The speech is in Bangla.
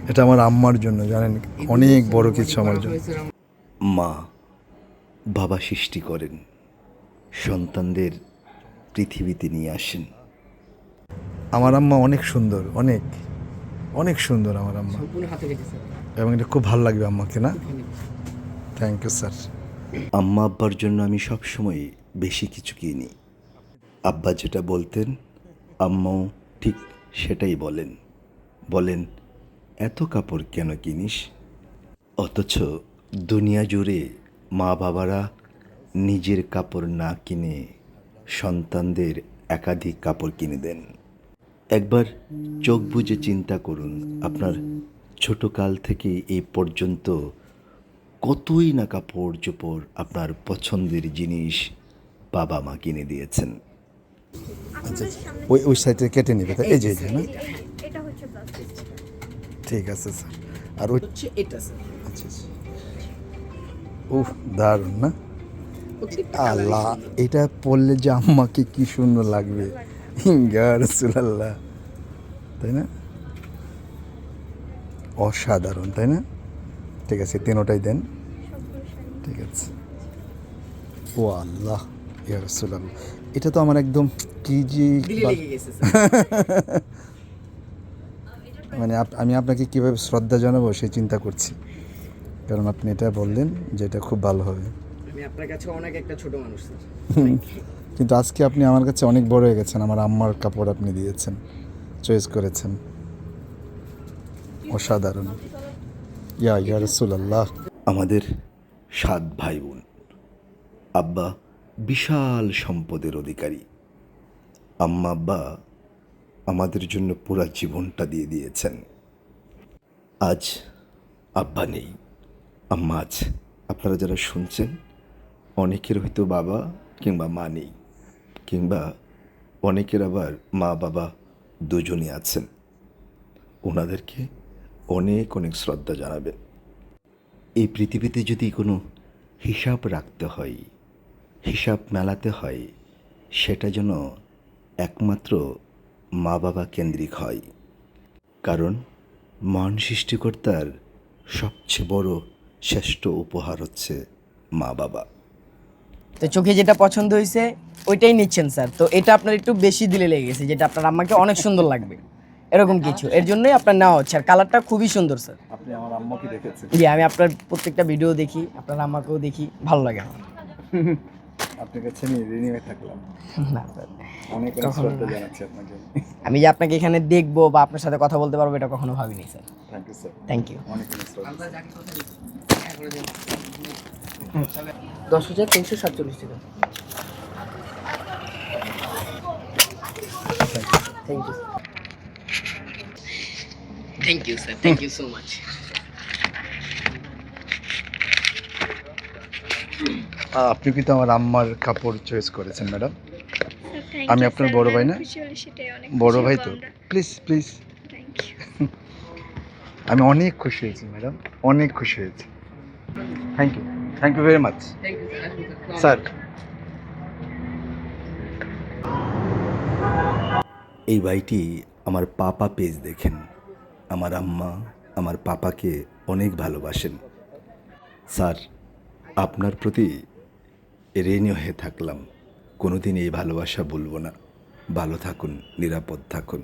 এটা আমার আম্মার জন্য, জানেন, অনেক বড় কিছু আমার জন্য। মা বাবা সৃষ্টি করেন, সন্তানদের পৃথিবীতে নিয়ে আসেন। আমার আম্মা অনেক সুন্দর, অনেক অনেক সুন্দর আমার আম্মা, এবং এটা খুব ভালো লাগবে আম্মাকে, না? Thank you sir. আম্মা আব্বার জন্য আমি সবসময় বেশি কিছু কিনি। আব্বা যেটা বলতেন আম্মাও ঠিক সেটাই বলেন। বলেন, এত কাপড় কেন কিনিস? অথচ দুনিয়া জুড়ে মা বাবারা নিজের কাপড় না কিনে সন্তানদের একাধিক কাপড় কিনে দেন। একবার চোখ বুজে চিন্তা করুন, আপনার ছোটকাল থেকে এই পর্যন্ত কতই না কাপড় চোপড়, আপনার পছন্দের জিনিস বাবা মা কিনে দিয়েছেন। আচ্ছা, ওই ওই সাইডে কেটে নেবে, তাই? এই যে এই যে, না? এটা হচ্ছে ব্লাউজ পিস। ঠিক আছে স্যার। আর ওই হচ্ছে এটা স্যার। আচ্ছা আচ্ছা, উফ, দারুণ না? আল্লাহ, এটা পরলে যে আম্মাকে কি সুন্দর লাগবে, ইয়া রাসূলুল্লাহ, তাই না? অসাধারণ, তাই না? ঠিক আছে, তিনোটাই দেন। ঠিক আছে। ও আল্লাহ, ইয়া রাসূলুল্লাহ, এটা তো আমার একদম কি যে দিলে লেগে গেছে স্যার। মানে আমি আপনাকে কীভাবে শ্রদ্ধা জানাবো সেই চিন্তা করছি, কারণ আপনি এটা বললেন যে এটা খুব ভালো হবে। আমি আপনার কাছে অনেক একটা ছোট মানুষ স্যার। কিন্তু আজকে আপনি আমার কাছে অনেক বড় হয়ে গেছেন, আমার আম্মার কাপড় আপনি দিয়েছেন, চয়েস করেছেন, অসাধারণ। ইয়া রাসূলুল্লাহ। আমাদের 7 ভাই বোন। আব্বা বিশাল সম্পদের অধিকারী। আম্মা আব্বা আমাদের জন্য পুরা জীবনটা দিয়ে দিয়েছেন। আজ আব্বা নেই, আম্মা আছে। আপনারা যারা শুনছেন, অনেকের হয়তো বাবা কিংবা মা নেই, কিংবা অনেকের আবার মা বাবা দুজনই আছেন। ওনাদেরকে অনেক অনেক শ্রদ্ধা জানাবেন। এই পৃথিবীতে যদি কোনো হিসাব রাখতে হয়, হিসাব মেলাতে হয়, সেটা যেন একমাত্র মা বাবা কেন্দ্রিক হয়। কারণ মহান সৃষ্টিকর্তার সবচেয়ে বড় শ্রেষ্ঠ উপহার হচ্ছে মা বাবা। তো চোখে যেটা পছন্দ হয়েছে ওইটাই নিচ্ছেন স্যার। তো এটা আপনার একটু বেশি দিলে লেগে গেছে, যেটা আপনার আম্মাকে অনেক সুন্দর লাগবে এরকম কিছু, এর জন্যই আপনার নেওয়া হচ্ছে। আর কালারটা খুবই সুন্দর স্যার। আপনি আমার আম্মাকে দেখেছেন? জি, আমি আপনার প্রত্যেকটা ভিডিও দেখি, আপনার আম্মাকেও দেখি, ভালো লাগে আমার। আপনার কাছে আমি ঋণী হয়ে থাকলাম, না স্যার, অনেক অনেক কখনো শ্রদ্ধা না। জানাচ্ছি আপনাকে। আমি যে আপনাকে এখানে দেখবো বা আপনার সাথে কথা বলতে পারবো এটা কখনো ভাবিনি sir. Thank you sir, thank you. অনেক অনেক শ্রদ্ধা। 10,347 টাকা। Thank you. Thank you sir, thank you so much. আপনি কিন্তু আমার আম্মার কাপড় চয়েস করেছেন, ম্যাডাম। আমি আপনার বড় ভাই না? বড় ভাই তো, প্লিজ প্লিজ। আমি অনেক খুশি হয়েছি ম্যাডাম, অনেক খুশি হয়েছি। Thank you very much sir. এই ভাইটি আমার পাপা পেজ দেখেন। আমার আম্মা আমার পাপাকে অনেক ভালোবাসেন। স্যার, আপনার প্রতি ঋণী হয়ে থাকলাম। কোনোদিন এই ভালোবাসা ভুলব না। ভালো থাকুন, নিরাপদ থাকুন।